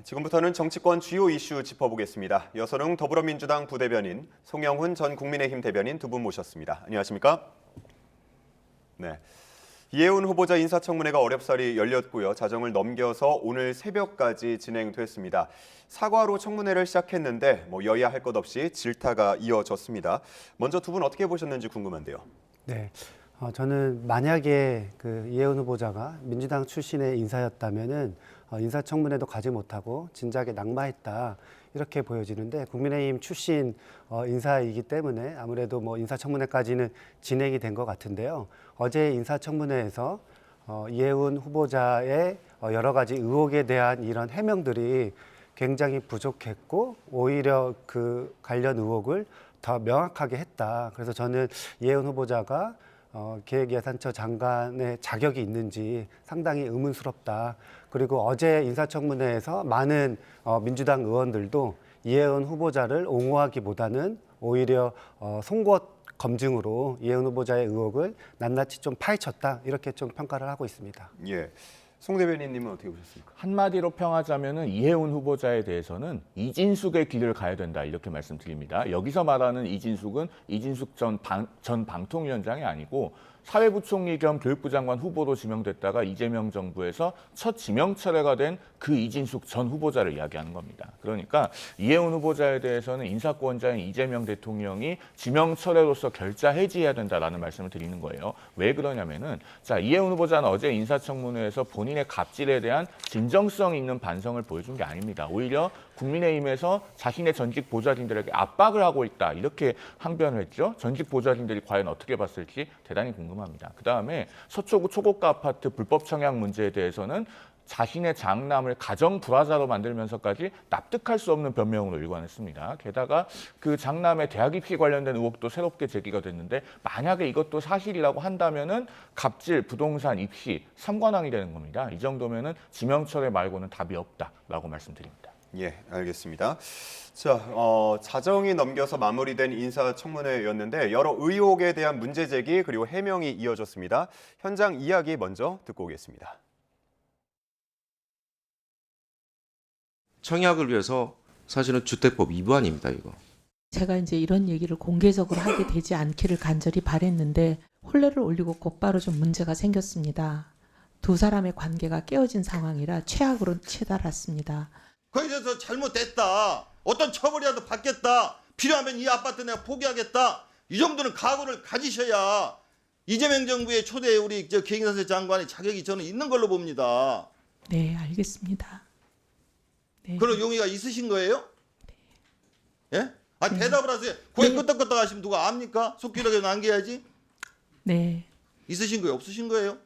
지금부터는 정치권 주요 이슈 짚어보겠습니다. 여선웅 더불어민주당 부대변인, 송영훈 전 국민의힘 대변인 두 분 모셨습니다. 안녕하십니까? 네. 이해운 후보자 인사청문회가 어렵사리 열렸고요. 자정을 넘겨서 오늘 새벽까지 진행됐습니다. 사과로 청문회를 시작했는데 여야 할 것 없이 질타가 이어졌습니다. 먼저 두 분 어떻게 보셨는지 궁금한데요. 네, 저는 만약에 이해운 후보자가 민주당 출신의 인사였다면은 인사청문회도 가지 못하고 진작에 낙마했다 이렇게 보여지는데 국민의힘 출신 인사이기 때문에 아무래도 인사청문회까지는 진행이 된 것 같은데요. 어제 인사청문회에서 이해운 후보자의 여러 가지 의혹에 대한 이런 해명들이 굉장히 부족했고 오히려 그 관련 의혹을 더 명확하게 했다. 그래서 저는 이해운 후보자가 기획예산처 장관의 자격이 있는지 상당히 의문스럽다. 그리고 어제 인사청문회에서 많은 민주당 의원들도 이해운 후보자를 옹호하기보다는 오히려 송곳 검증으로 이해운 후보자의 의혹을 낱낱이 좀 파헤쳤다. 이렇게 좀 평가를 하고 있습니다. 예. 송 대변인님은 어떻게 보셨습니까? 한마디로 평하자면은 이해운 후보자에 대해서는 이진숙의 길을 가야 된다 이렇게 말씀드립니다. 여기서 말하는 이진숙은 이진숙 전 방통위원장이 아니고 사회부총리 겸 교육부 장관 후보로 지명됐다가 이재명 정부에서 첫 지명 철회가 된 그 이진숙 전 후보자를 이야기하는 겁니다. 그러니까 이해운 후보자에 대해서는 인사권자인 이재명 대통령이 지명 철회로서 결자 해지해야 된다라는 말씀을 드리는 거예요. 왜 그러냐면은 자, 이해운 후보자는 어제 인사청문회에서 본인의 갑질에 대한 진정성 있는 반성을 보여준 게 아닙니다. 오히려 국민의힘에서 자신의 전직 보좌진들에게 압박을 하고 있다 이렇게 항변을 했죠. 전직 보좌진들이 과연 어떻게 봤을지 대단히 궁금합니다. 그다음에 서초구 초고가 아파트 불법 청약 문제에 대해서는 자신의 장남을 가정 불화자로 만들면서까지 납득할 수 없는 변명으로 일관했습니다. 게다가 그 장남의 대학 입시 관련된 의혹도 새롭게 제기가 됐는데 만약에 이것도 사실이라고 한다면은 갑질, 부동산, 입시, 삼관왕이 되는 겁니다. 이 정도면은 지명철회 말고는 답이 없다라고 말씀드립니다. 예, 알겠습니다. 자, 자정이 넘겨서 마무리된 인사청문회였는데 여러 의혹에 대한 문제 제기 그리고 해명이 이어졌습니다. 현장 이야기 먼저 듣고 오겠습니다. 청약을 위해서 사실은 주택법 위반입니다, 이거. 제가 이제 이런 얘기를 공개적으로 하게 되지 않기를 간절히 바랬는데 혼례를 올리고 곧바로 좀 문제가 생겼습니다. 두 사람의 관계가 깨어진 상황이라 최악으로 치달았습니다. 거기에 대해서 잘못됐다. 어떤 처벌이라도 받겠다. 필요하면 이 아파트 내가 포기하겠다. 이 정도는 각오를 가지셔야 이재명 정부의 초대 우리 기획사세 장관의 자격이 저는 있는 걸로 봅니다. 네, 알겠습니다. 네. 그런 용의가 있으신 거예요? 예? 아, 대답을 하세요. 고개 끄덕끄덕 하시면 누가 압니까? 속기록에 남겨야지. 네. 있으신 거예요? 없으신 거예요?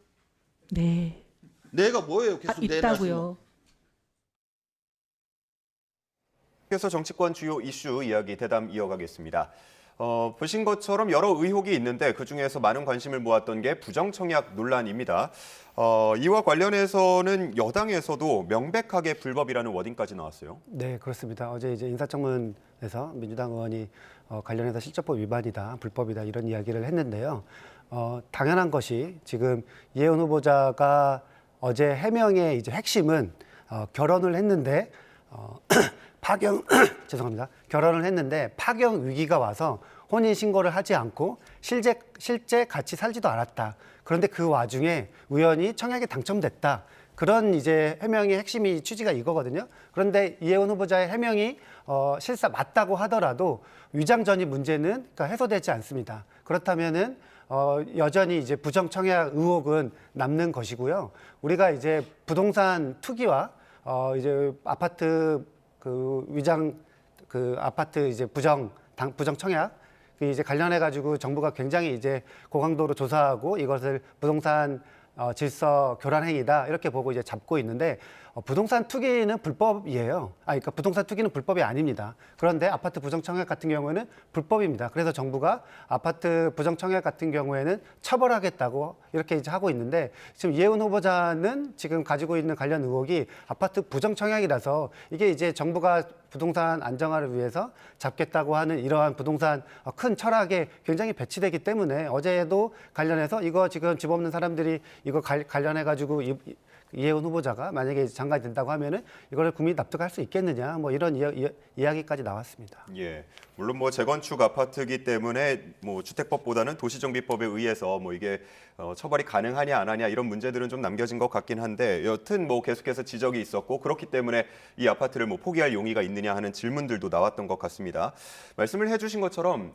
네. 내가 뭐예요? 계속 내 있다고요. 그래서 정치권 주요 이슈 이야기 대담 이어가겠습니다. 보신 것처럼 여러 의혹이 있는데 그중에서 많은 관심을 모았던 게 부정청약 논란입니다. 이와 관련해서는 여당에서도 명백하게 불법이라는 워딩까지 나왔어요. 네, 그렇습니다. 어제 이제 인사청문회에서 민주당 의원이 관련해서 실적법 위반이다, 불법이다 이런 이야기를 했는데요. 당연한 것이 지금 이해운 후보자가 어제 해명의 이제 핵심은 결혼을 했는데 죄송합니다. 결혼을 했는데 파경 위기가 와서 혼인 신고를 하지 않고 실제 같이 살지도 않았다. 그런데 그 와중에 우연히 청약에 당첨됐다. 그런 이제 해명의 핵심이 취지가 이거거든요. 그런데 이해운 후보자의 해명이 실사 맞다고 하더라도 위장 전입 문제는 그러니까 해소되지 않습니다. 그렇다면은 여전히 이제 부정 청약 의혹은 남는 것이고요. 우리가 이제 부동산 투기와 이제 아파트 아파트 이제 부정 청약 이제 관련해 가지고 정부가 굉장히 이제 고강도로 조사하고 이것을 부동산 질서 교란 행위다 이렇게 보고 이제 잡고 있는데 부동산 투기는 불법이에요. 그러니까 부동산 투기는 불법이 아닙니다. 그런데 아파트 부정 청약 같은 경우에는 불법입니다. 그래서 정부가 아파트 부정 청약 같은 경우에는 처벌하겠다고 이렇게 이제 하고 있는데 지금 이해운 후보자는 지금 가지고 있는 관련 의혹이 아파트 부정 청약이라서 이게 이제 정부가 부동산 안정화를 위해서 잡겠다고 하는 이러한 부동산 큰 철학에 굉장히 배치되기 때문에 어제도 관련해서 이거 지금 집 없는 사람들이 이거 관련해 가지고 이혜원 후보자가 만약에 장관이 된다고 하면은 이거를 국민이 납득할 수 있겠느냐 뭐 이런 이야기까지 나왔습니다. 예, 물론 뭐 재건축 아파트이기 때문에 뭐 주택법보다는 도시정비법에 의해서 뭐 이게 처벌이 가능하냐 안 하냐 이런 문제들은 좀 남겨진 것 같긴 한데 여튼 뭐 계속해서 지적이 있었고 그렇기 때문에 이 아파트를 뭐 포기할 용의가 있느냐 하는 질문들도 나왔던 것 같습니다. 말씀을 해주신 것처럼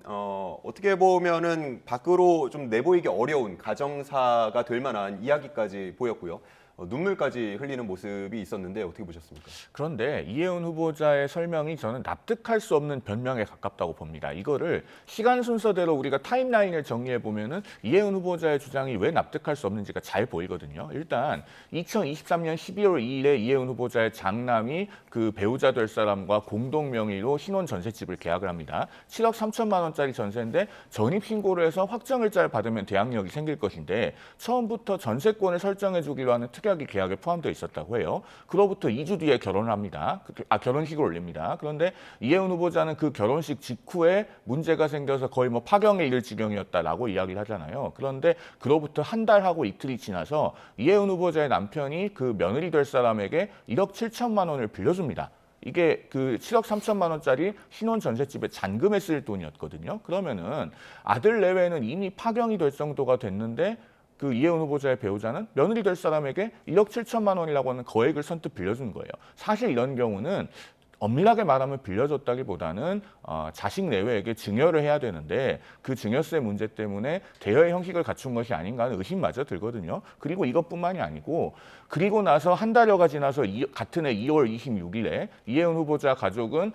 어떻게 보면은 밖으로 좀 내보이기 어려운 가정사가 될 만한 이야기까지 보였고요. 눈물까지 흘리는 모습이 있었는데 어떻게 보셨습니까? 그런데 이혜훈 후보자의 설명이 저는 납득할 수 없는 변명에 가깝다고 봅니다. 이거를 시간 순서대로 우리가 타임라인을 정리해 보면은 이혜훈 후보자의 주장이 왜 납득할 수 없는지가 잘 보이거든요. 일단 2023년 12월 2일에 이혜훈 후보자의 장남이 그 배우자 될 사람과 공동 명의로 신혼 전셋집을 계약을 합니다. 7억 3천만 원짜리 전세인데 전입 신고를 해서 확정일자를 받으면 대항력이 생길 것인데 처음부터 전세권을 설정해 주기로 하는 특약이 계약에 포함되어 있었다고 해요. 그로부터 2주 뒤에 결혼을 합니다. 결혼식을 올립니다. 그런데 이혜훈 후보자는 그 결혼식 직후에 문제가 생겨서 거의 뭐 파경에 이를 지경이었다라고 이야기를 하잖아요. 그런데 그로부터 한 달하고 이틀이 지나서 이혜훈 후보자의 남편이 그 며느리 될 사람에게 1억 7천만 원을 빌려줍니다. 이게 그 7억 3천만 원짜리 신혼 전셋집에 잔금에 쓸 돈이었거든요. 그러면은 아들 내외는 이미 파경이 될 정도가 됐는데 그 이혜훈 후보자의 배우자는 며느리 될 사람에게 1억 7천만 원이라고 하는 거액을 선뜻 빌려준 거예요. 사실 이런 경우는 엄밀하게 말하면 빌려줬다기보다는 자식 내외에게 증여를 해야 되는데 그 증여세 문제 때문에 대여의 형식을 갖춘 것이 아닌가 하는 의심마저 들거든요. 그리고 이것뿐만이 아니고 그리고 나서 한 달여가 지나서 같은 해 2월 26일에 이혜훈 후보자 가족은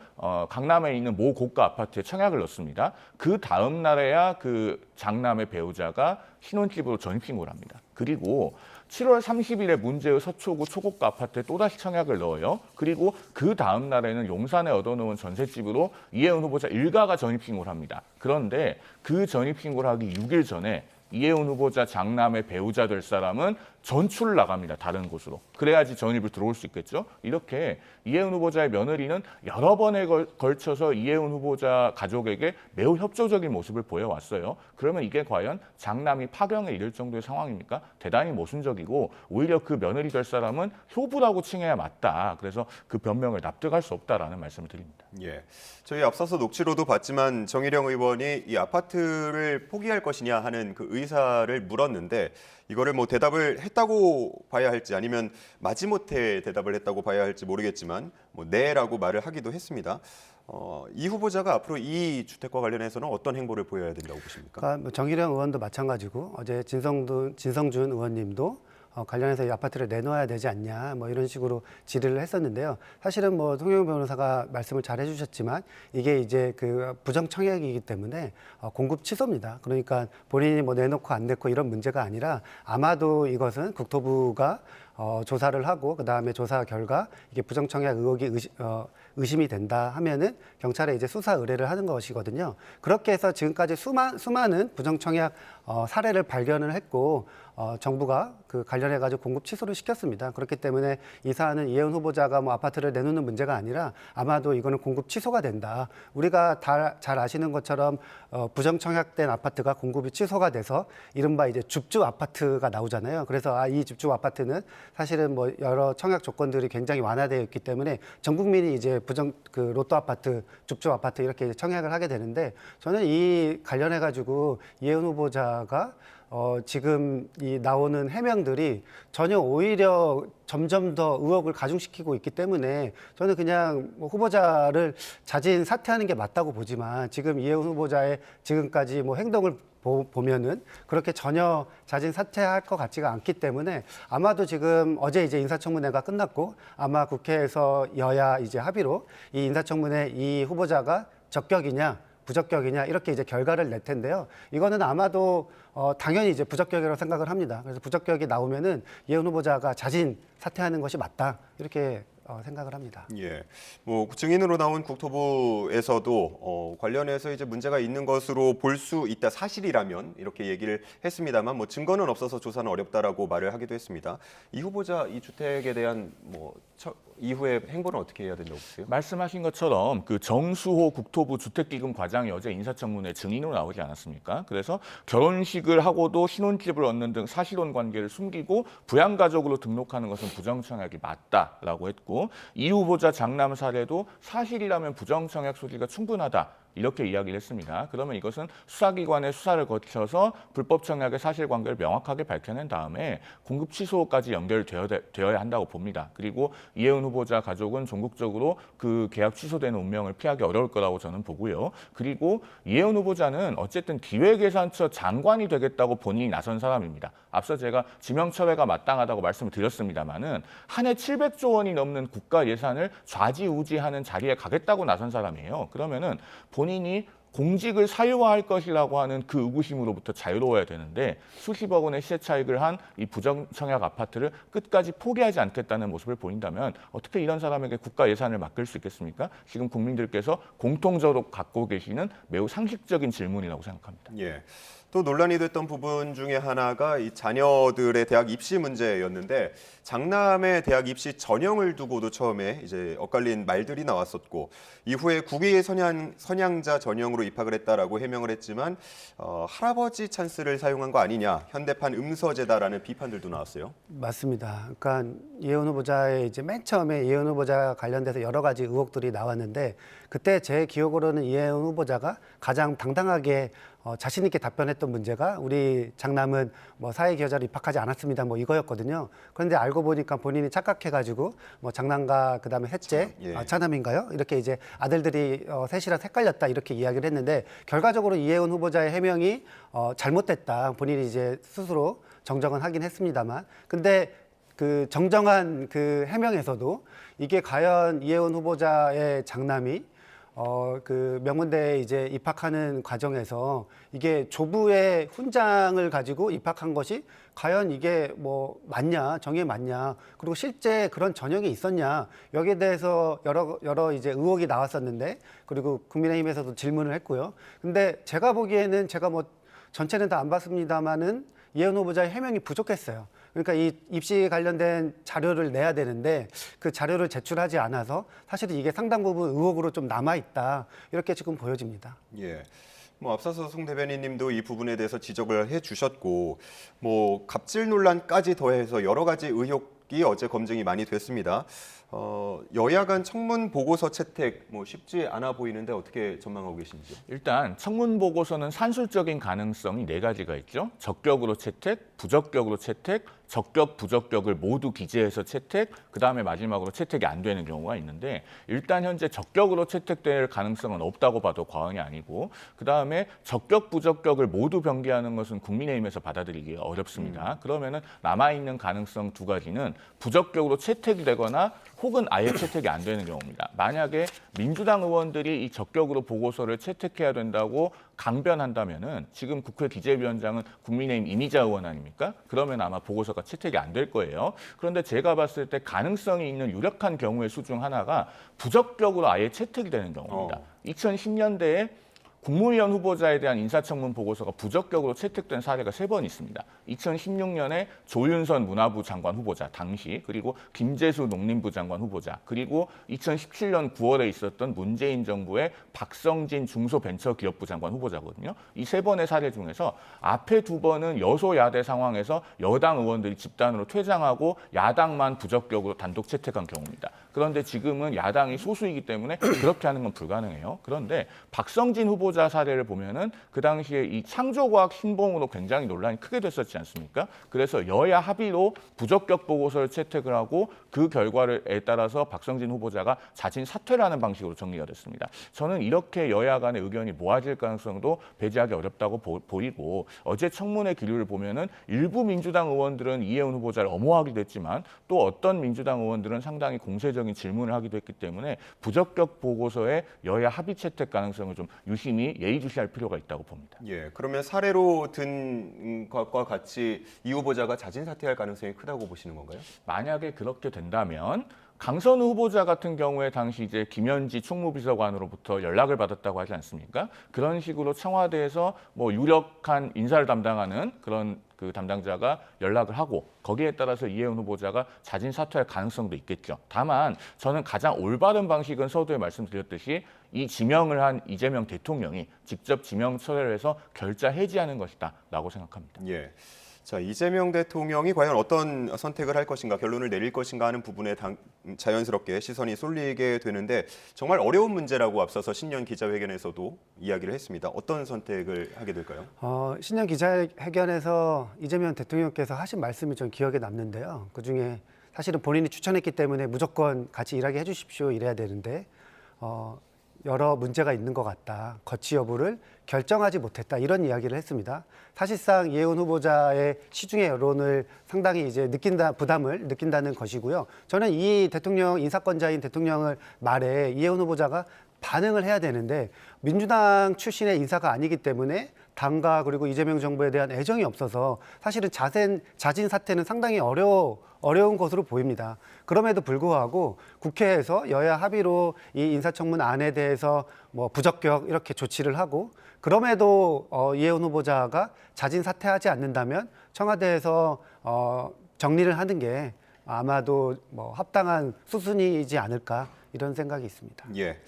강남에 있는 모 고가 아파트에 청약을 넣습니다. 그 다음 날에야 그 장남의 배우자가 신혼집으로 전입신고를 합니다. 그리고 7월 30일에 문제의 서초구 초고가 아파트에 또다시 청약을 넣어요. 그리고 그 다음 날에는 용산에 얻어놓은 전셋집으로 이혜훈 후보자 일가가 전입신고를 합니다. 그런데 그 전입신고를 하기 6일 전에 이혜훈 후보자 장남의 배우자 될 사람은 전출을 나갑니다. 다른 곳으로. 그래야지 전입을 들어올 수 있겠죠. 이렇게 이혜훈 후보자의 며느리는 여러 번에 걸쳐서 이혜훈 후보자 가족에게 매우 협조적인 모습을 보여왔어요. 그러면 이게 과연 장남이 파경에 이를 정도의 상황입니까? 대단히 모순적이고 오히려 그 며느리 될 사람은 효부라고 칭해야 맞다. 그래서 그 변명을 납득할 수 없다라는 말씀을 드립니다. 예, 저희 앞서서 녹취로도 봤지만 정일영 의원이 이 아파트를 포기할 것이냐 하는 그 의사를 물었는데 이거를 뭐 대답을 했다고 봐야 할지 아니면 마지못해 대답을 했다고 봐야 할지 모르겠지만 뭐 네라고 말을 하기도 했습니다. 이 후보자가 앞으로 이 주택과 관련해서는 어떤 행보를 보여야 된다고 보십니까? 그러니까 뭐 정일영 의원도 마찬가지고 어제 진성준 의원님도 관련해서 이 아파트를 내놓아야 되지 않냐 뭐 이런 식으로 질의를 했었는데요. 사실은 뭐 송영훈 변호사가 말씀을 잘 해주셨지만 이게 이제 그 부정 청약이기 때문에 공급 취소입니다. 그러니까 본인이 뭐 내놓고 안 내고 이런 문제가 아니라 아마도 이것은 국토부가 조사를 하고 그다음에 조사 결과 이게 부정 청약 의혹이 의심이 된다 하면은 경찰에 이제 수사 의뢰를 하는 것이거든요. 그렇게 해서 지금까지 수많은 부정 청약 사례를 발견을 했고 정부가 그 관련해 가지고 공급 취소를 시켰습니다. 그렇기 때문에 이 사안은 이혜훈 후보자가 뭐 아파트를 내놓는 문제가 아니라 아마도 이거는 공급 취소가 된다. 우리가 잘 아시는 것처럼 부정 청약된 아파트가 공급이 취소가 돼서 이른바 이제 줍줍 아파트가 나오잖아요. 그래서 이 줍줍 아파트는 사실은 뭐 여러 청약 조건들이 굉장히 완화되어 있기 때문에 전 국민이 이제 그 로또 아파트, 줍줍 아파트 이렇게 청약을 하게 되는데 저는 이 관련해 가지고 이혜훈 후보자가 지금 이 나오는 해명들이 전혀 오히려 점점 더 의혹을 가중시키고 있기 때문에 저는 그냥 뭐 후보자를 자진 사퇴하는 게 맞다고 보지만 지금 이혜훈 후보자의 지금까지 뭐 행동을 보면은 그렇게 전혀 자진 사퇴할 것 같지가 않기 때문에 아마도 지금 어제 이제 인사청문회가 끝났고 아마 국회에서 여야 이제 합의로 이 인사청문회 이 후보자가 적격이냐 부적격이냐 이렇게 이제 결과를 낼 텐데요. 이거는 아마도 당연히 이제 부적격이라고 생각을 합니다. 그래서 부적격이 나오면은 이혜훈 후보자가 자진 사퇴하는 것이 맞다 이렇게 생각을 합니다. 예, 뭐 증인으로 나온 국토부에서도 관련해서 이제 문제가 있는 것으로 볼 수 있다 사실이라면 이렇게 얘기를 했습니다만 뭐 증거는 없어서 조사는 어렵다라고 말을 하기도 했습니다. 이 후보자 이 주택에 대한 뭐 이후에 행보는 어떻게 해야 된다고 보세요? 말씀하신 것처럼 그 정수호 국토부 주택기금 과장이 어제 인사청문회 증인으로 나오지 않았습니까? 그래서 결혼식을 하고도 신혼집을 얻는 등 사실혼 관계를 숨기고 부양가족으로 등록하는 것은 부정청약이 맞다라고 했고, 이 후보자 장남 사례도 사실이라면 부정청약 소지가 충분하다. 이렇게 이야기를 했습니다. 그러면 이것은 수사기관의 수사를 거쳐서 불법 청약의 사실관계를 명확하게 밝혀낸 다음에 공급 취소까지 연결되어야 한다고 봅니다. 그리고 이혜훈 후보자 가족은 전국적으로 그 계약 취소되는 운명을 피하기 어려울 거라고 저는 보고요. 그리고 이혜훈 후보자는 어쨌든 기획예산처 장관이 되겠다고 본인이 나선 사람입니다. 앞서 제가 지명철회가 마땅하다고 말씀을 드렸습니다마는 한 해 700조 원이 넘는 국가 예산을 좌지우지하는 자리에 가겠다고 나선 사람이에요. 그러면은 본인이 공직을 사유화할 것이라고 하는 그 의구심으로부터 자유로워야 되는데 수십억 원의 시세 차익을 한 이 부정청약 아파트를 끝까지 포기하지 않겠다는 모습을 보인다면 어떻게 이런 사람에게 국가 예산을 맡길 수 있겠습니까? 지금 국민들께서 공통적으로 갖고 계시는 매우 상식적인 질문이라고 생각합니다. 예. 또 논란이 됐던 부분 중에 하나가 이 자녀들의 대학 입시 문제였는데, 장남의 대학 입시 전형을 두고도 처음에 이제 엇갈린 말들이 나왔었고, 이후에 국외 선양자 전형으로 입학을 했다라고 해명을 했지만 할아버지 찬스를 사용한 거 아니냐, 현대판 음서제다라는 비판들도 나왔어요. 맞습니다. 그러니까 이혜훈 후보자의 이제 맨 처음에 이혜훈 후보자 관련돼서 여러 가지 의혹들이 나왔는데, 그때 제 기억으로는 이혜훈 후보자가 가장 당당하게 자신 있게 답변했던 문제가 우리 장남은 뭐 사회기여자로 입학하지 않았습니다. 뭐 이거였거든요. 그런데 알고 보니까 본인이 착각해가지고 뭐 장남과 그다음에 셋째 예. 차남인가요? 이렇게 이제 아들들이 셋이라 헷갈렸다 이렇게 이야기를 했는데, 결과적으로 이혜훈 후보자의 해명이 잘못됐다. 본인이 이제 스스로 정정은 하긴 했습니다만, 근데 그 정정한 그 해명에서도 이게 과연 이혜훈 후보자의 장남이 그 명문대에 이제 입학하는 과정에서 이게 조부의 훈장을 가지고 입학한 것이 과연 이게 뭐 맞냐, 정에 맞냐, 그리고 실제 그런 전형이 있었냐, 여기에 대해서 여러 이제 의혹이 나왔었는데, 그리고 국민의힘에서도 질문을 했고요. 근데 제가 보기에는 제가 뭐 전체는 다 안 봤습니다만은 이혜훈 후보자의 해명이 부족했어요. 그러니까 이 입시 관련된 자료를 내야 되는데 그 자료를 제출하지 않아서 사실은 이게 상당 부분 의혹으로 좀 남아 있다, 이렇게 지금 보여집니다. 예. 뭐 앞서서 송 대변인님도 이 부분에 대해서 지적을 해주셨고, 뭐 갑질 논란까지 더해서 여러 가지 의혹이 어제 검증이 많이 됐습니다. 여야 간 청문 보고서 채택 뭐 쉽지 않아 보이는데 어떻게 전망하고 계신지요? 일단 청문 보고서는 산술적인 가능성이 4가지가 있죠. 적격으로 채택, 부적격으로 채택, 적격, 부적격을 모두 기재해서 채택, 그다음에 마지막으로 채택이 안 되는 경우가 있는데, 일단 현재 적격으로 채택될 가능성은 없다고 봐도 과언이 아니고, 그다음에 적격, 부적격을 모두 병기하는 것은 국민의힘에서 받아들이기가 어렵습니다. 그러면은 남아있는 가능성 2가지는 부적격으로 채택이 되거나 혹은 아예 채택이 안 되는 경우입니다. 만약에 민주당 의원들이 이 적격으로 보고서를 채택해야 된다고 강변한다면은 지금 국회 기재위원장은 국민의힘 이미자 의원 아닙니까? 그러면 아마 보고서가 채택이 안 될 거예요. 그런데 제가 봤을 때 가능성이 있는 유력한 경우의 수 중 하나가 부적격으로 아예 채택이 되는 경우입니다. 2010년대에 국무위원 후보자에 대한 인사청문 보고서가 부적격으로 채택된 사례가 3번 있습니다. 2016년에 조윤선 문화부 장관 후보자 당시, 그리고 김재수 농림부 장관 후보자, 그리고 2017년 9월에 있었던 문재인 정부의 박성진 중소벤처기업부 장관 후보자거든요. 이 3번의 사례 중에서 앞에 2번은 여소야대 상황에서 여당 의원들이 집단으로 퇴장하고 야당만 부적격으로 단독 채택한 경우입니다. 그런데 지금은 야당이 소수이기 때문에 그렇게 하는 건 불가능해요. 그런데 박성진 후보자 사례를 보면은 그 당시에 이 창조과학 신봉으로 굉장히 논란이 크게 됐었지 않습니까? 그래서 여야 합의로 부적격 보고서를 채택을 하고 그 결과에 따라서 박성진 후보자가 자진 사퇴를 하는 방식으로 정리가 됐습니다. 저는 이렇게 여야 간의 의견이 모아질 가능성도 배제하기 어렵다고 보이고, 어제 청문회 기류를 보면은 일부 민주당 의원들은 이혜훈 후보자를 엄호하기도 했지만 또 어떤 민주당 의원들은 상당히 공세적인 질문을 하기도 했기 때문에 부적격 보고서의 여야 합의 채택 가능성을 좀 유심히 예의주시할 필요가 있다고 봅니다. 예, 그러면 사례로 든 것과 같이 이 후보자가 자진 사퇴할 가능성이 크다고 보시는 건가요? 만약에 그렇게 된다면 강선우 후보자 같은 경우에 당시 이제 김현지 총무비서관으로부터 연락을 받았다고 하지 않습니까? 그런 식으로 청와대에서 뭐 유력한 인사를 담당하는 그런 그 담당자가 연락을 하고 거기에 따라서 이해운 후보자가 자진 사퇴할 가능성도 있겠죠. 다만 저는 가장 올바른 방식은 서두에 말씀드렸듯이 이 지명을 한 이재명 대통령이 직접 지명 처리를 해서 결자 해지하는 것이다라고 생각합니다. 예. 자, 이재명 대통령이 과연 어떤 선택을 할 것인가, 결론을 내릴 것인가 하는 부분에 자연스럽게 시선이 쏠리게 되는데 정말 어려운 문제라고 앞서서 신년 기자회견에서도 이야기를 했습니다. 어떤 선택을 하게 될까요? 신년 기자회견에서 이재명 대통령께서 하신 말씀이 좀 기억에 남는데요. 그중에 사실은 본인이 추천했기 때문에 무조건 같이 일하게 해주십시오 이래야 되는데 여러 문제가 있는 것 같다. 거치 여부를 결정하지 못했다. 이런 이야기를 했습니다. 사실상 이해운 후보자의 시중의 여론을 상당히 이제 부담을 느낀다는 것이고요. 저는 이 대통령, 인사권자인 대통령을 말에 이해운 후보자가 반응을 해야 되는데 민주당 출신의 인사가 아니기 때문에 당과 그리고 이재명 정부에 대한 애정이 없어서 사실은 자진 사퇴는 상당히 어려운 것으로 보입니다. 그럼에도 불구하고 국회에서 여야 합의로 이 인사청문안에 대해서 뭐 부적격 이렇게 조치를 하고 그럼에도 이해운 후보자가 자진 사퇴하지 않는다면 청와대에서 정리를 하는 게 아마도 뭐 합당한 수순이지 않을까 이런 생각이 있습니다. 예.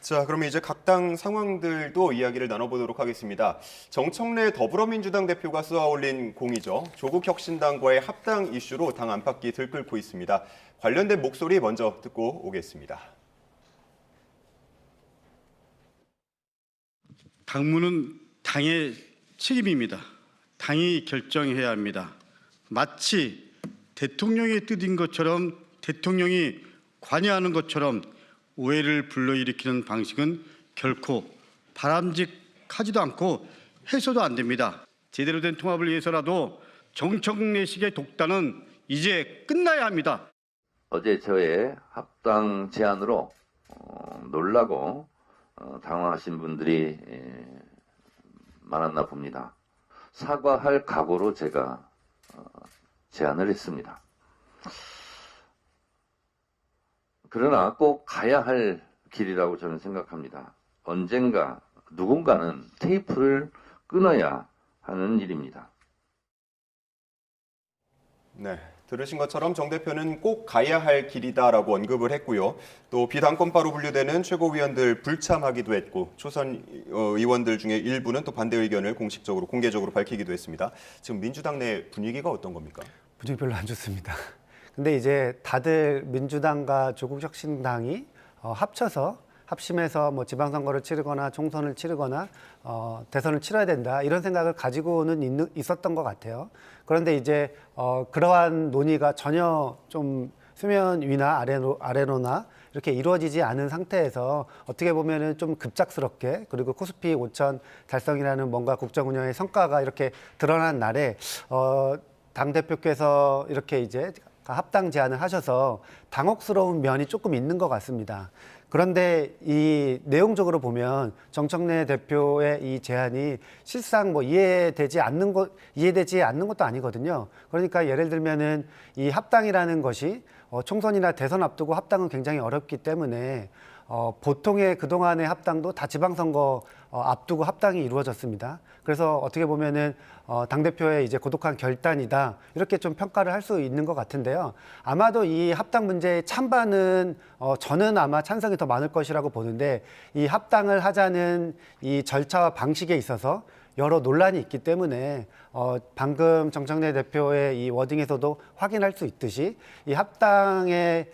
자, 그러면 이제 각 당 상황들도 이야기를 나눠보도록 하겠습니다. 정청래 더불어민주당 대표가 쏘아올린 공이죠. 조국혁신당과의 합당 이슈로 당 안팎이 들끓고 있습니다. 관련된 목소리 먼저 듣고 오겠습니다. 당무는 당의 책임입니다. 당이 결정해야 합니다. 마치 대통령의 뜻인 것처럼 대통령이 관여하는 것처럼 오해를 불러일으키는 방식은 결코 바람직하지도 않고 해서도 안 됩니다. 제대로 된 통합을 위해서라도 정청래식의 독단은 이제 끝나야 합니다. 어제 저의 합당 제안으로 놀라고 당황하신 분들이 많았나 봅니다. 사과할 각오로 제가 제안을 했습니다. 그러나 꼭 가야 할 길이라고 저는 생각합니다. 언젠가 누군가는 테이프를 끊어야 하는 일입니다. 네, 들으신 것처럼 정 대표는 꼭 가야 할 길이다라고 언급을 했고요. 또 비당권파로 분류되는 최고위원들 불참하기도 했고 초선 의원들 중에 일부는 또 반대 의견을 공식적으로 공개적으로 밝히기도 했습니다. 지금 민주당 내 분위기가 어떤 겁니까? 분위기 별로 안 좋습니다. 근데 이제 다들 민주당과 조국혁신당이 합심해서 뭐 지방선거를 치르거나 총선을 치르거나 대선을 치러야 된다 이런 생각을 가지고는 있었던 것 같아요. 그런데 이제 그러한 논의가 전혀 좀 수면 위나 아래로나 이렇게 이루어지지 않은 상태에서 어떻게 보면은 좀 급작스럽게 그리고 코스피 5천 달성이라는 뭔가 국정 운영의 성과가 이렇게 드러난 날에 당 대표께서 이렇게 이제 합당 제안을 하셔서 당혹스러운 면이 조금 있는 것 같습니다. 그런데 이 내용적으로 보면 정청래 대표의 이 제안이 실상 뭐 이해되지 않는 것도 아니거든요. 그러니까 예를 들면은 이 합당이라는 것이 총선이나 대선 앞두고 합당은 굉장히 어렵기 때문에 보통의 그동안의 합당도 다 지방선거 앞두고 합당이 이루어졌습니다. 그래서 어떻게 보면은 당대표의 이제 고독한 결단이다. 이렇게 좀 평가를 할 수 있는 것 같은데요. 아마도 이 합당 문제의 찬반은 저는 아마 찬성이 더 많을 것이라고 보는데 이 합당을 하자는 이 절차와 방식에 있어서 여러 논란이 있기 때문에 방금 정청래 대표의 이 워딩에서도 확인할 수 있듯이 이 합당을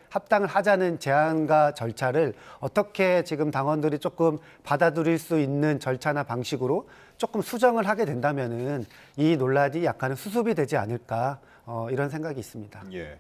하자는 제안과 절차를 어떻게 지금 당원들이 조금 받아들일 수 있는 절차나 방식으로 조금 수정을 하게 된다면은 이 논란이 약간은 수습이 되지 않을까 이런 생각이 있습니다. 예.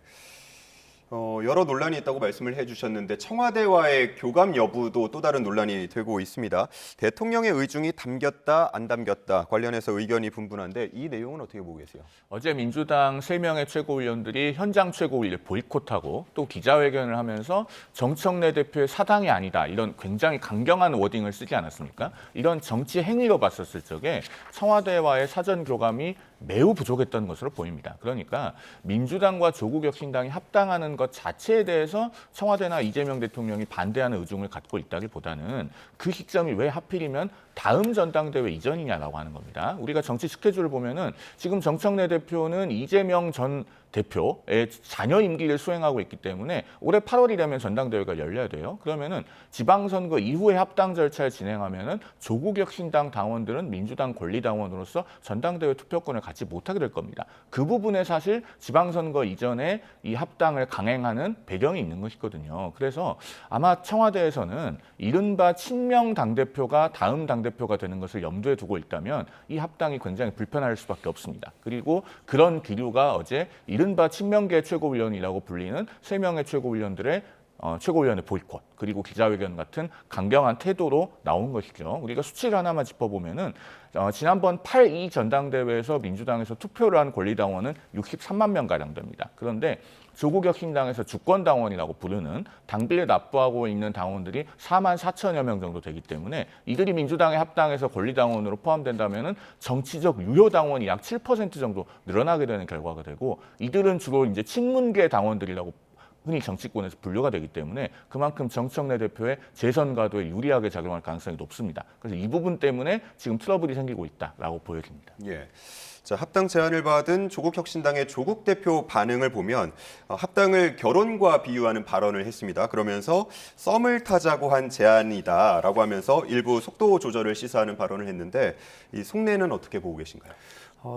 여러 논란이 있다고 말씀을 해주셨는데 청와대와의 교감 여부도 또 다른 논란이 되고 있습니다. 대통령의 의중이 담겼다 안 담겼다 관련해서 의견이 분분한데 이 내용은 어떻게 보고 계세요? 어제 민주당 3명의 최고위원들이 현장 최고위를 보이콧하고 또 기자회견을 하면서 정청래 대표의 사당이 아니다 이런 굉장히 강경한 워딩을 쓰지 않았습니까? 이런 정치 행위로 봤었을 적에 청와대와의 사전 교감이 매우 부족했던 것으로 보입니다. 그러니까 민주당과 조국혁신당이 합당하는 합당하는 것 자체에 대해서 청와대나 이재명 대통령이 반대하는 의중을 갖고 있다기보다는 그 시점이 왜 하필이면 다음 전당대회 이전이냐라고 하는 겁니다. 우리가 정치 스케줄을 보면은 지금 정청래 대표는 이재명 전 대표의 잔여 임기를 수행하고 있기 때문에 올해 8월이라면 전당대회가 열려야 돼요. 그러면은 지방선거 이후에 합당 절차를 진행하면은 조국 혁신당 당원들은 민주당 권리당원으로서 전당대회 투표권을 갖지 못하게 될 겁니다. 그 부분에 사실 지방선거 이전에 이 합당을 강행하는 배경이 있는 것이거든요. 그래서 아마 청와대에서는 이른바 친명 당대표가 다음 당대표가 되는 것을 염두에 두고 있다면 이 합당이 굉장히 불편할 수밖에 없습니다. 그리고 그런 기류가 어제 이른바 친명계 최고위원이라고 불리는 3명의 최고위원들의 최고위원의 보이콧 그리고 기자회견 같은 강경한 태도로 나온 것이죠. 우리가 수치를 하나만 짚어보면은 지난번 8.2 전당대회에서 민주당에서 투표를 한 권리당원은 63만 명 가량 됩니다. 그런데 조국 혁신당에서 주권당원이라고 부르는 당비를 납부하고 있는 당원들이 4만 4천여 명 정도 되기 때문에 이들이 민주당에 합당해서 권리당원으로 포함된다면은 정치적 유효 당원이 약 7% 정도 늘어나게 되는 결과가 되고 이들은 주로 이제 친문계 당원들이라고 흔히 정치권에서 분류가 되기 때문에 그만큼 정청래 대표의 재선 가도에 유리하게 작용할 가능성이 높습니다. 그래서 이 부분 때문에 지금 트러블이 생기고 있다라고 보여집니다. 예. 자, 합당 제안을 받은 조국 혁신당의 조국 대표 반응을 보면 합당을 결혼과 비유하는 발언을 했습니다. 그러면서 썸을 타자고 한 제안이다라고 하면서 일부 속도 조절을 시사하는 발언을 했는데 이 속내는 어떻게 보고 계신가요?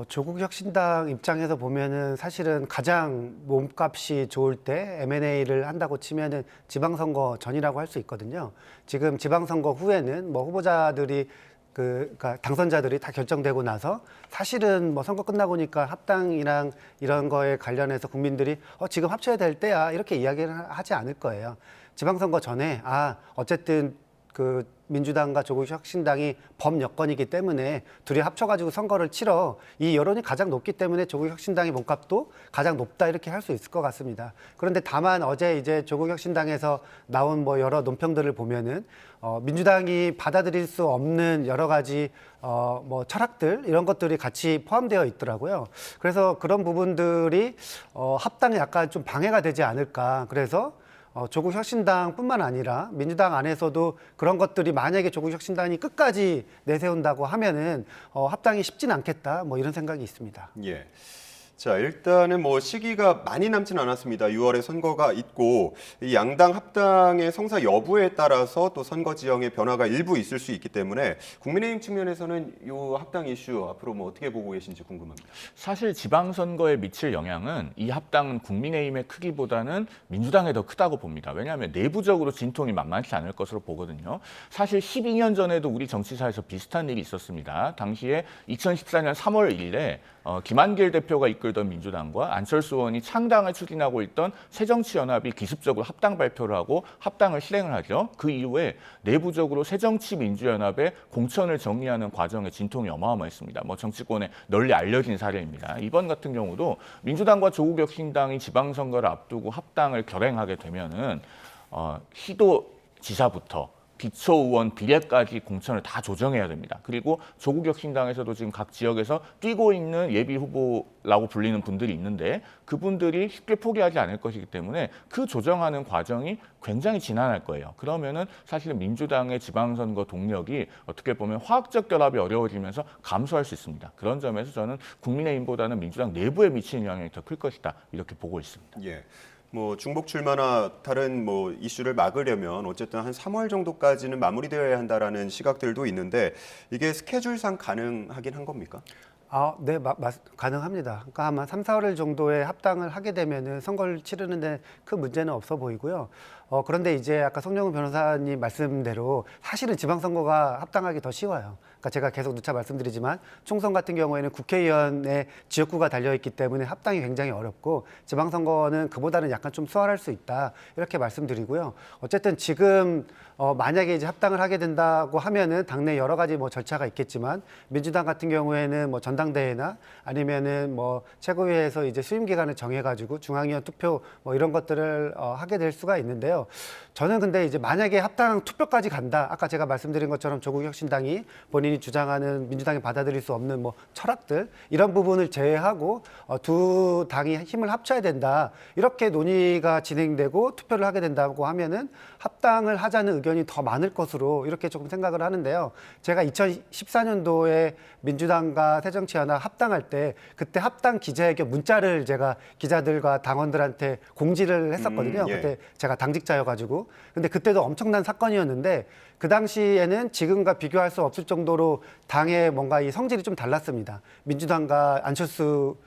조국 혁신당 입장에서 보면은 사실은 가장 몸값이 좋을 때 M&A를 한다고 치면은 지방선거 전이라고 할 수 있거든요. 지금 지방선거 후에는 뭐 후보자들이 그러니까 당선자들이 다 결정되고 나서 사실은 뭐 선거 끝나고 니까 합당이랑 이런 거에 관련해서 국민들이 지금 합쳐야 될 때야 이렇게 이야기를 하지 않을 거예요. 지방선거 전에 어쨌든 그 민주당과 조국 혁신당이 범여권이기 때문에 둘이 합쳐가지고 선거를 치러 이 여론이 가장 높기 때문에 조국 혁신당의 몸값도 가장 높다 이렇게 할 수 있을 것 같습니다. 그런데 다만 어제 이제 조국 혁신당에서 나온 뭐 여러 논평들을 보면은 민주당이 받아들일 수 없는 여러 가지 뭐 철학들 이런 것들이 같이 포함되어 있더라고요. 그래서 그런 부분들이 합당에 약간 좀 방해가 되지 않을까. 그래서 조국 혁신당뿐만 아니라 민주당 안에서도 그런 것들이 만약에 조국 혁신당이 끝까지 내세운다고 하면은 합당이 쉽진 않겠다 뭐 이런 생각이 있습니다. 예. 자, 일단은 뭐 시기가 많이 남진 않았습니다. 6월에 선거가 있고 이 양당 합당의 성사 여부에 따라서 또 선거 지형의 변화가 일부 있을 수 있기 때문에 국민의힘 측면에서는 이 합당 이슈 앞으로 뭐 어떻게 보고 계신지 궁금합니다. 사실 지방선거에 미칠 영향은 이 합당은 국민의힘의 크기보다는 민주당에 더 크다고 봅니다. 왜냐하면 내부적으로 진통이 만만치 않을 것으로 보거든요. 사실 12년 전에도 우리 정치사에서 비슷한 일이 있었습니다. 당시에 2014년 3월 1일에 김한길 대표가 이끌던 민주당과 안철수 의원이 창당을 추진하고 있던 새정치연합이 기습적으로 합당 발표를 하고 합당을 실행을 하죠. 그 이후에 내부적으로 새정치민주연합의 공천을 정리하는 과정의 진통이 어마어마했습니다. 뭐 정치권에 널리 알려진 사례입니다. 이번 같은 경우도 민주당과 조국 혁신당이 지방선거를 앞두고 합당을 결행하게 되면은 시도지사부터 기초의원 비례까지 공천을 다 조정해야 됩니다. 그리고 조국 혁신당에서도 지금 각 지역에서 뛰고 있는 예비 후보라고 불리는 분들이 있는데 그분들이 쉽게 포기하지 않을 것이기 때문에 그 조정하는 과정이 굉장히 지난할 거예요. 그러면은 사실은 민주당의 지방선거 동력이 어떻게 보면 화학적 결합이 어려워지면서 감소할 수 있습니다. 그런 점에서 저는 국민의힘보다는 민주당 내부에 미치는 영향이 더 클 것이다 이렇게 보고 있습니다. 예. 뭐 중복 출마나 다른 뭐 이슈를 막으려면 어쨌든 한 3월 정도까지는 마무리되어야 한다라는 시각들도 있는데 이게 스케줄상 가능하긴 한 겁니까? 네, 가능합니다. 그러니까 아마 3, 4월 정도에 합당을 하게 되면은 선거를 치르는데 큰 문제는 없어 보이고요. 그런데 이제 아까 송영훈 변호사님 말씀대로 사실은 지방선거가 합당하기 더 쉬워요. 그러니까 제가 계속 누차 말씀드리지만 총선 같은 경우에는 국회의원의 지역구가 달려있기 때문에 합당이 굉장히 어렵고 지방선거는 그보다는 약간 좀 수월할 수 있다 이렇게 말씀드리고요. 어쨌든 지금 만약에 이제 합당을 하게 된다고 하면은 당내 여러 가지 뭐 절차가 있겠지만 민주당 같은 경우에는 뭐 전당대회나 아니면은 뭐 최고위에서 이제 수임 기간을 정해가지고 중앙위원 투표 뭐 이런 것들을 하게 될 수가 있는데요. 있는데요. 저는 근데 이제 만약에 합당 투표까지 간다. 아까 제가 말씀드린 것처럼 조국혁신당이 본인이 주장하는 민주당이 받아들일 수 없는 뭐 철학들 이런 부분을 제외하고 두 당이 힘을 합쳐야 된다. 이렇게 논의가 진행되고 투표를 하게 된다고 하면은 합당을 하자는 의견이 더 많을 것으로 이렇게 조금 생각을 하는데요. 제가 2014년도에 민주당과 새정치연합 합당할 때 그때 합당 기자회견 문자를 제가 기자들과 당원들한테 공지를 했었거든요. 예. 그때 제가 당직자여가지고. 근데 그때도 엄청난 사건이었는데 그 당시에는 지금과 비교할 수 없을 정도로 당의 뭔가 이 성질이 좀 달랐습니다. 민주당과 안철수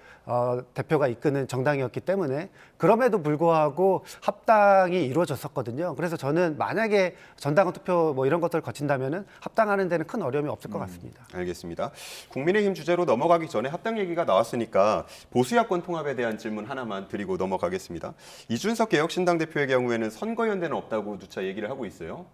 대표가 이끄는 정당이었기 때문에 그럼에도 불구하고 합당이 이루어졌었거든요. 그래서 저는 만약에 전당원 투표 뭐 이런 것들을 거친다면은 합당하는 데는 큰 어려움이 없을 것 같습니다. 알겠습니다. 국민의힘 주제로 넘어가기 전에 합당 얘기가 나왔으니까 보수야권 통합에 대한 질문 하나만 드리고 넘어가겠습니다. 이준석 개혁신당 대표의 경우에는 선거연대는 없다고 누차 얘기를 하고 있어요.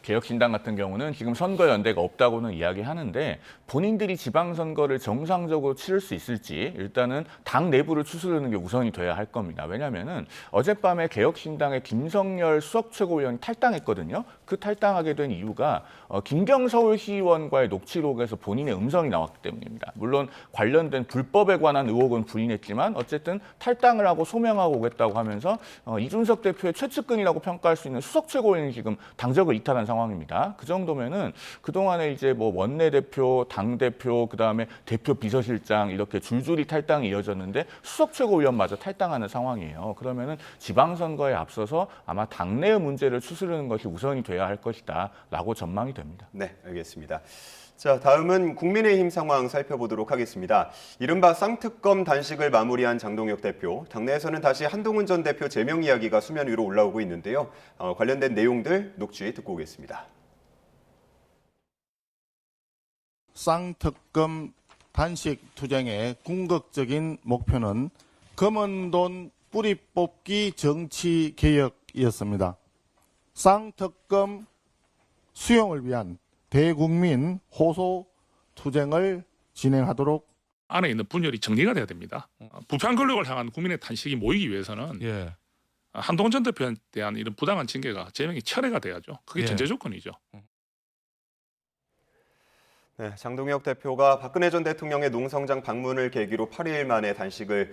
개혁신당 같은 경우는 지금 선거연대가 없다고는 이야기하는데 본인들이 지방선거를 정상적으로 치를 수 있을지 일단은 당 내부를 추스르는 게 우선이 돼야 할 겁니다. 왜냐하면은 어젯밤에 개혁신당의 김성열 수석 최고위원이 탈당했거든요. 그 탈당하게 된 이유가 김경 서울시의원과의 녹취록에서 본인의 음성이 나왔기 때문입니다. 물론 관련된 불법에 관한 의혹은 부인했지만 어쨌든 탈당을 하고 소명하고 오겠다고 하면서 이준석 대표의 최측근이라고 평가할 수 있는 수석 최고위원이 지금 당적을 이탈한 상황입니다. 그 정도면은 그동안에 이제 뭐 원내대표, 당대표, 그다음에 대표 비서실장 이렇게 줄줄이 탈당이 이어졌는데 수석 최고위원마저 탈당하는 상황이에요. 그러면은 지방선거에 앞서서 아마 당내의 문제를 추스르는 것이 우선이 돼야 할 것이다라고 전망이 됩니다. 네, 알겠습니다. 자, 다음은 국민의힘 상황 살펴보도록 하겠습니다. 이른바 쌍특검 단식을 마무리한 장동혁 대표, 당내에서는 다시 한동훈 전 대표 제명 이야기가 수면 위로 올라오고 있는데요. 관련된 내용들 녹취 듣고 오겠습니다. 쌍특검 단식 투쟁의 궁극적인 목표는 검은 돈 뿌리 뽑기 정치 개혁이었습니다. 쌍특검 수용을 위한 대국민 호소 투쟁을 진행하도록 안에 있는 분열이 정리가 돼야 됩니다. 부패한 권력을 향한 국민의 탄식이 모이기 위해서는 한동훈 전 대표에 대한 이런 부당한 징계가 제명이 철회가 돼야죠. 그게 전제 조건이죠. 네, 장동혁 대표가 박근혜 전 대통령의 농성장 방문을 계기로 8일 만에 단식을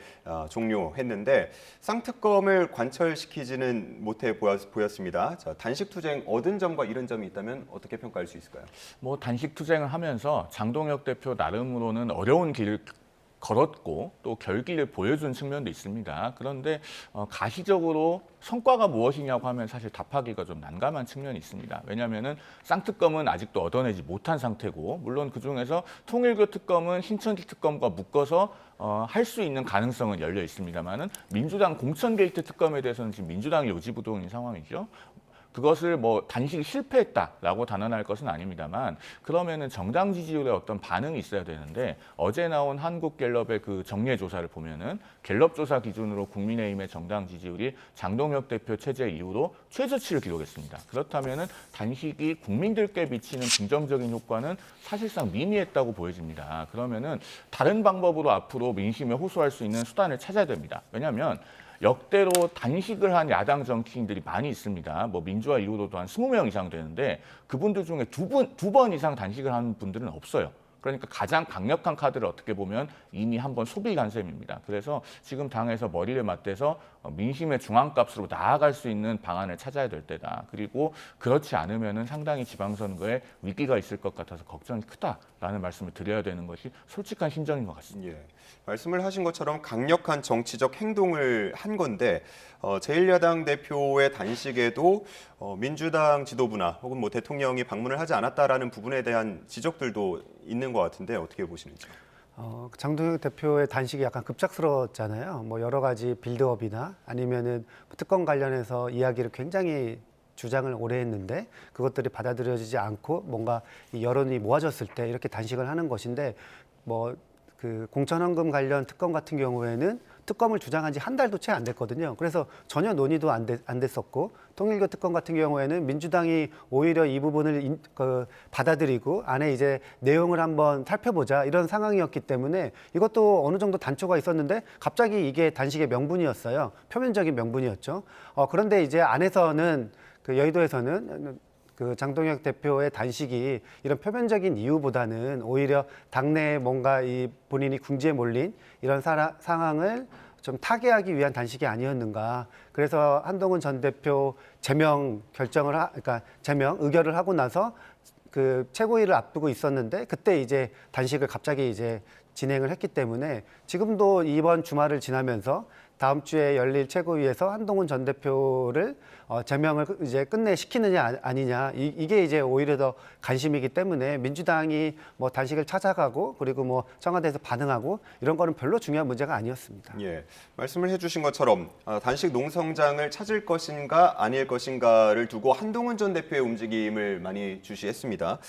종료했는데 쌍특검을 관철시키지는 못해 보였습니다. 자, 단식 투쟁 얻은 점과 잃은 점이 있다면 어떻게 평가할 수 있을까요? 뭐 단식 투쟁을 하면서 장동혁 대표 나름으로는 어려운 길을 걸었고 또 결기를 보여준 측면도 있습니다. 그런데 가시적으로 성과가 무엇이냐고 하면 사실 답하기가 좀 난감한 측면이 있습니다. 왜냐하면은 쌍특검은 아직도 얻어내지 못한 상태고 물론 그중에서 통일교 특검은 신천지 특검과 묶어서 할 수 있는 가능성은 열려 있습니다만은 민주당 공천 게이트 특검에 대해서는 지금 민주당이 요지부동인 상황이죠. 그것을 뭐 단식이 실패했다라고 단언할 것은 아닙니다만 그러면은 정당 지지율에 어떤 반응이 있어야 되는데 어제 나온 한국갤럽의 그 정례 조사를 보면은 갤럽 조사 기준으로 국민의힘의 정당 지지율이 장동혁 대표 체제 이후로 최저치를 기록했습니다. 그렇다면은 단식이 국민들께 미치는 긍정적인 효과는 사실상 미미했다고 보여집니다. 그러면은 다른 방법으로 앞으로 민심에 호소할 수 있는 수단을 찾아야 됩니다. 왜냐하면 역대로 단식을 한 야당 정치인들이 많이 있습니다. 뭐 민주화 이후로도 한 20명 이상 되는데 그분들 중에 두 번 이상 단식을 한 분들은 없어요. 그러니까 가장 강력한 카드를 어떻게 보면 이미 한번 소비한 셈입니다. 그래서 지금 당에서 머리를 맞대서 민심의 중앙값으로 나아갈 수 있는 방안을 찾아야 될 때다. 그리고 그렇지 않으면은 상당히 지방선거에 위기가 있을 것 같아서 걱정이 크다라는 말씀을 드려야 되는 것이 솔직한 심정인 것 같습니다. 예, 말씀을 하신 것처럼 강력한 정치적 행동을 한 건데 제1야당 대표의 단식에도 민주당 지도부나 혹은 뭐 대통령이 방문을 하지 않았다라는 부분에 대한 지적들도 있는 것 같은데 어떻게 보시는지? 장동혁 대표의 단식이 약간 급작스러웠잖아요. 뭐 여러 가지 빌드업이나 아니면은 특검 관련해서 이야기를 굉장히 주장을 오래 했는데 그것들이 받아들여지지 않고 뭔가 이 여론이 모아졌을 때 이렇게 단식을 하는 것인데 뭐 그 공천헌금 관련 특검 같은 경우에는 특검을 주장한 지 한 달도 채 안 됐거든요. 그래서 전혀 논의도 안 됐었고 통일교 특검 같은 경우에는 민주당이 오히려 이 부분을 받아들이고 안에 이제 내용을 한번 살펴보자 이런 상황이었기 때문에 이것도 어느 정도 단초가 있었는데 갑자기 이게 단식의 명분이었어요. 표면적인 명분이었죠. 그런데 이제 안에서는 그 여의도에서는 그 장동혁 대표의 단식이 이런 표면적인 이유보다는 오히려 당내에 뭔가 이 본인이 궁지에 몰린 이런 상황을 좀 타개하기 위한 단식이 아니었는가. 그래서 한동훈 전 대표 제명 그러니까 제명 의결을 하고 나서 그 최고위를 앞두고 있었는데 그때 이제 단식을 갑자기 이제 진행을 했기 때문에 지금도 이번 주말을 지나면서 다음 주에 열릴 최고위에서 한동훈 전 대표를 제명을 이제 끝내 시키느냐 아니냐 이게 이제 오히려 더 관심이기 때문에 민주당이 뭐 단식을 찾아가고 그리고 뭐 청와대에서 반응하고 이런 거는 별로 중요한 문제가 아니었습니다. 예, 말씀을 해주신 것처럼 단식 농성장을 찾을 것인가 아닐 것인가를 두고 한동훈 전 대표의 움직임을 많이 주시했습니다.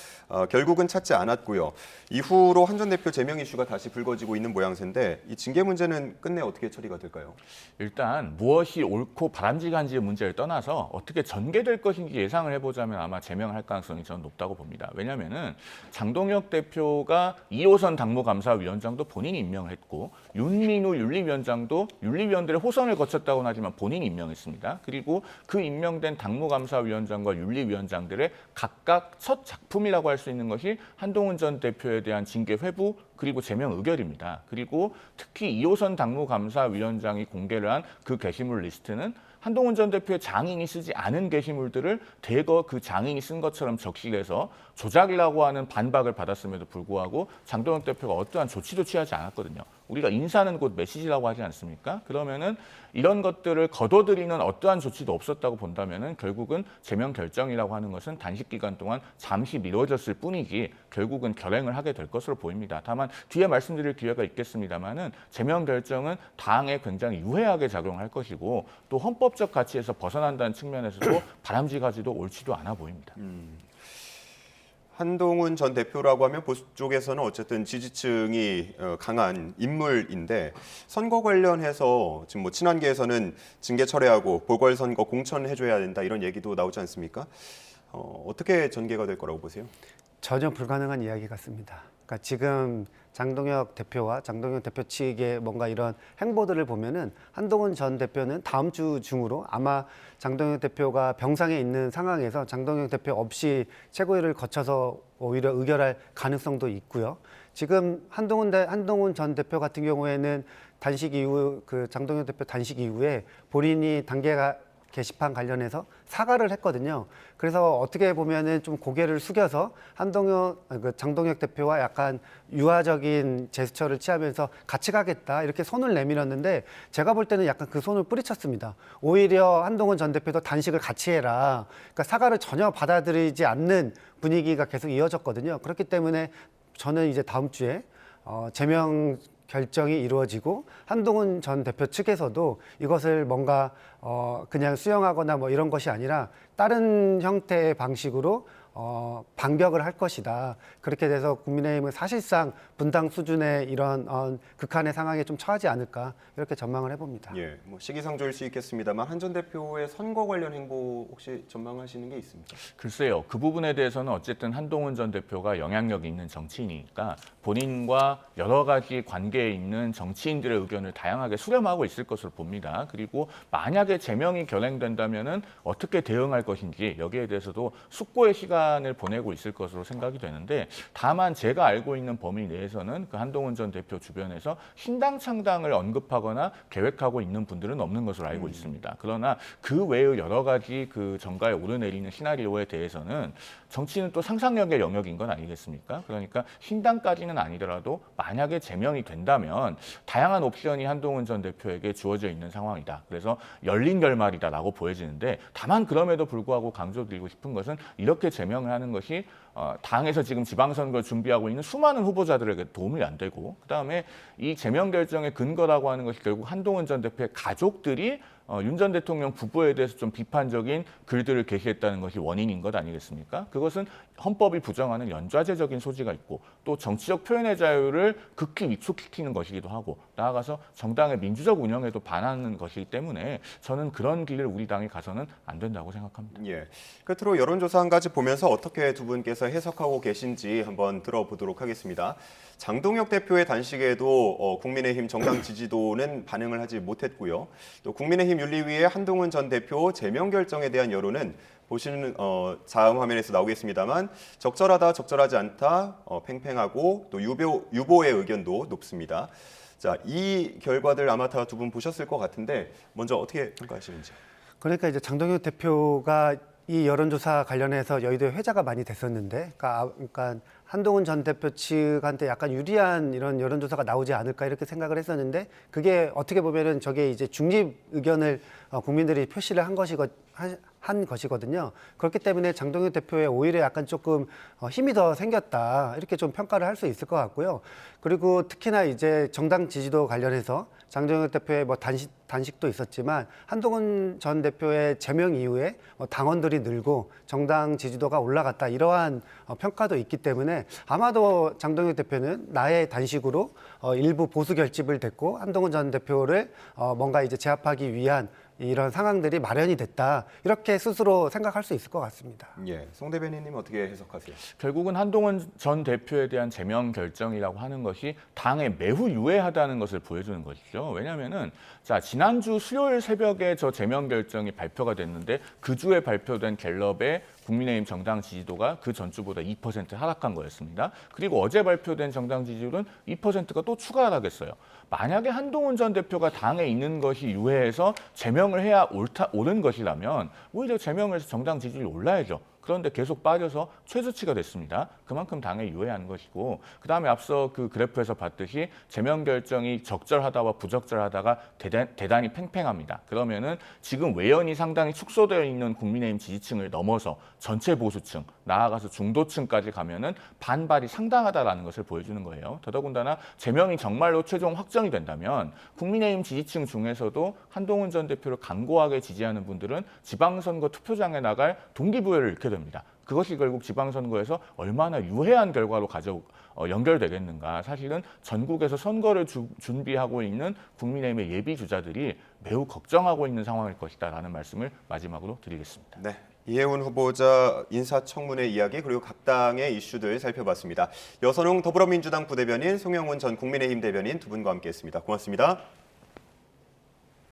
결국은 찾지 않았고요. 이후로 한 전 대표 제명 이슈가 다시 불거지고 있는 모양새인데 이 징계 문제는 끝내 어떻게 처리가 될까요? 일단 무엇이 옳고 바람직한지의 문제를 떠나서 어떻게 전개될 것인지 예상을 해보자면 아마 제명할 가능성이 저는 높다고 봅니다. 왜냐하면은 장동혁 대표가 2호선 당무감사위원장도 본인이 임명을 했고 윤민우 윤리위원장도 윤리위원들의 호선을 거쳤다고는 하지만 본인이 임명했습니다. 그리고 그 임명된 당무감사위원장과 윤리위원장들의 각각 첫 작품이라고 할 수 있는 것이 한동훈 전 대표에 대한 징계 회부 그리고 제명 의결입니다. 그리고 특히 2호선 당무감사위원장이 공개를 한 그 게시물 리스트는 한동훈 전 대표의 장인이 쓰지 않은 게시물들을 대거 그 장인이 쓴 것처럼 적시해서 조작이라고 하는 반박을 받았음에도 불구하고 장동혁 대표가 어떠한 조치도 취하지 않았거든요. 우리가 인사는 곧 메시지라고 하지 않습니까? 그러면은 이런 것들을 거둬들이는 어떠한 조치도 없었다고 본다면은 결국은 제명 결정이라고 하는 것은 단식 기간 동안 잠시 미뤄졌을 뿐이지 결국은 결행을 하게 될 것으로 보입니다. 다만 뒤에 말씀드릴 기회가 있겠습니다만은 제명 결정은 당에 굉장히 유해하게 작용할 것이고 또 헌법적 가치에서 벗어난다는 측면에서도 바람직하지도 옳지도 않아 보입니다. 한동훈 전 대표라고 하면 보수 쪽에서는 어쨌든 지지층이 강한 인물인데 선거 관련해서 지금 뭐 친한계에서는 징계 철회하고 보궐선거 공천해줘야 된다 이런 얘기도 나오지 않습니까? 어떻게 전개가 될 거라고 보세요? 전혀 불가능한 이야기 같습니다. 그러니까 지금 장동혁 대표와 장동혁 대표 측의 뭔가 이런 행보들을 보면은 한동훈 전 대표는 다음 주 중으로 아마 장동혁 대표가 병상에 있는 상황에서 장동혁 대표 없이 최고위를 거쳐서 오히려 의결할 가능성도 있고요. 지금 한동훈 전 대표 같은 경우에는 단식 이후 그 장동혁 대표 단식 이후에 본인이 단계가 게시판 관련해서 사과를 했거든요. 그래서 어떻게 보면은 좀 고개를 숙여서 장동혁 대표와 약간 유화적인 제스처를 취하면서 같이 가겠다 이렇게 손을 내밀었는데 제가 볼 때는 약간 그 손을 뿌리쳤습니다. 오히려 한동훈 전 대표도 단식을 같이 해라. 그러니까 사과를 전혀 받아들이지 않는 분위기가 계속 이어졌거든요. 그렇기 때문에 저는 이제 다음 주에 제명 결정이 이루어지고 한동훈 전 대표 측에서도 이것을 뭔가 그냥 수용하거나 뭐 이런 것이 아니라 다른 형태의 방식으로 반격을 할 것이다. 그렇게 돼서 국민의힘은 사실상 분당 수준의 이런 극한의 상황에 좀 처하지 않을까 이렇게 전망을 해봅니다. 예, 뭐 시기상조일 수 있겠습니다만 한 전 대표의 선거 관련 행보 혹시 전망하시는 게 있습니까? 글쎄요. 그 부분에 대해서는 어쨌든 한동훈 전 대표가 영향력이 있는 정치인이니까 본인과 여러 가지 관계에 있는 정치인들의 의견을 다양하게 수렴하고 있을 것으로 봅니다. 그리고 만약에 제명이 결행된다면은 어떻게 대응할 것인지 여기에 대해서도 숙고의 시간을 보내고 있을 것으로 생각이 되는데 다만 제가 알고 있는 범위 내에서는 그 한동훈 전 대표 주변에서 신당 창당을 언급하거나 계획하고 있는 분들은 없는 것으로 알고 있습니다. 그러나 그 외의 여러 가지 그 정가에 오르내리는 시나리오에 대해서는 정치는 또 상상력의 영역인 건 아니겠습니까? 그러니까 신당까지는 아니더라도 만약에 제명이 된다면 다양한 옵션이 한동훈 전 대표에게 주어져 있는 상황이다. 그래서 열린 결말이다라고 보여지는데 다만 그럼에도 불구하고 강조드리고 싶은 것은 이렇게 제명을 하는 것이 당에서 지금 지방선거 준비하고 있는 수많은 후보자들에게 도움이 안 되고 그다음에 이 제명 결정의 근거라고 하는 것이 결국 한동훈 전 대표의 가족들이 윤 전 대통령 부부에 대해서 좀 비판적인 글들을 게시했다는 것이 원인인 것 아니겠습니까? 그것은 헌법이 부정하는 연좌제적인 소지가 있고 또 정치적 표현의 자유를 극히 위축시키는 것이기도 하고 나아가서 정당의 민주적 운영에도 반하는 것이기 때문에 저는 그런 길을 우리 당이 가서는 안 된다고 생각합니다. 예. 끝으로 여론조사 한 가지 보면서 어떻게 두 분께서 해석하고 계신지 한번 들어보도록 하겠습니다. 장동혁 대표의 단식에도 국민의힘 정당 지지도는 반응을 하지 못했고요. 또 국민의힘 윤리위의 한동훈 전 대표 제명 결정에 대한 여론은 보시는 다음 화면에서 나오겠습니다만 적절하다, 적절하지 않다, 팽팽하고 또 유보의 의견도 높습니다. 자, 이 결과들 아마 다 두 분 보셨을 것 같은데 먼저 어떻게 평가하시는지. 그러니까 이제 장동혁 대표가 이 여론조사 관련해서 여의도에 회자가 많이 됐었는데, 그러니까 한동훈 전 대표 측한테 약간 유리한 이런 여론조사가 나오지 않을까 이렇게 생각을 했었는데, 그게 어떻게 보면은 저게 이제 중립 의견을 국민들이 표시를 한 것이거든요. 그렇기 때문에 장동혁 대표의 오히려 약간 조금 힘이 더 생겼다 이렇게 좀 평가를 할 수 있을 것 같고요. 그리고 특히나 이제 정당 지지도 관련해서 장동혁 대표의 뭐 단식도 있었지만 한동훈 전 대표의 제명 이후에 당원들이 늘고 정당 지지도가 올라갔다 이러한 평가도 있기 때문에 아마도 장동혁 대표는 나의 단식으로 일부 보수 결집을 됐고 한동훈 전 대표를 뭔가 이제 제압하기 위한 이런 상황들이 마련이 됐다 이렇게 스스로 생각할 수 있을 것 같습니다. 예, 송 대변인님 어떻게 해석하세요? 결국은 한동훈 전 대표에 대한 제명 결정이라고 하는 것이 당에 매우 유해하다는 것을 보여주는 것이죠. 왜냐하면은 자, 지난주 수요일 새벽에 저 제명 결정이 발표가 됐는데 그 주에 발표된 갤럽의 국민의힘 정당 지지도가 그 전주보다 2% 하락한 거였습니다. 그리고 어제 발표된 정당 지지율은 2%가 또 추가 하락했어요. 만약에 한동훈 전 대표가 당에 있는 것이 유해해서 제명을 해야 옳은 것이라면 오히려 제명을 해서 정당 지지율이 올라야죠. 그런데 계속 빠져서 최저치가 됐습니다. 그만큼 당에 유해한 것이고, 그다음에 앞서 그 그래프에서 봤듯이 제명 결정이 적절하다와 부적절하다가 대단히 팽팽합니다. 그러면은 지금 외연이 상당히 축소되어 있는 국민의힘 지지층을 넘어서 전체 보수층, 나아가서 중도층까지 가면은 반발이 상당하다라는 것을 보여주는 거예요. 더더군다나 제명이 정말로 최종 확정이 된다면 국민의힘 지지층 중에서도 한동훈 전 대표를 강고하게 지지하는 분들은 지방선거 투표장에 나갈 동기부여를 잃게 됩니다. 그것이 결국 지방선거에서 얼마나 유해한 결과로 연결되겠는가. 사실은 전국에서 선거를 준비하고 있는 국민의힘의 예비 주자들이 매우 걱정하고 있는 상황일 것이다라는 말씀을 마지막으로 드리겠습니다. 네, 이해훈 후보자 인사청문회 이야기 그리고 각 당의 이슈들 살펴봤습니다. 여선웅 더불어민주당 부대변인, 송영훈 전 국민의힘 대변인 두 분과 함께했습니다. 고맙습니다.